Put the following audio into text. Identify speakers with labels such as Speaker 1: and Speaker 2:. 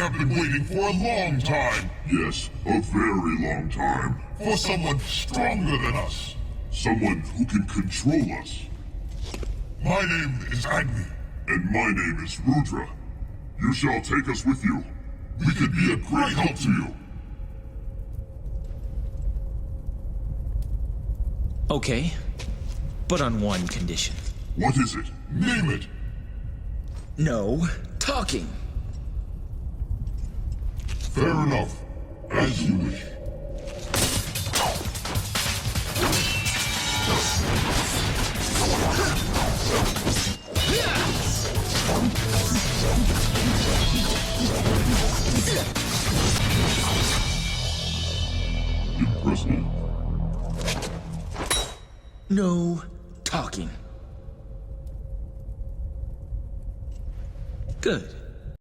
Speaker 1: have been waiting for a long time.
Speaker 2: Yes, a very long time.
Speaker 1: For someone stronger than us.
Speaker 2: Someone who can control us.
Speaker 1: My name is Agni.
Speaker 2: And my name is Rudra. You shall take us with you.
Speaker 1: We could be a great help to you.
Speaker 3: Okay, but on one condition.
Speaker 2: What is it?
Speaker 1: Name it.
Speaker 3: No talking.
Speaker 1: Fair enough. As you wish.
Speaker 2: Impressive.
Speaker 3: No talking. Good.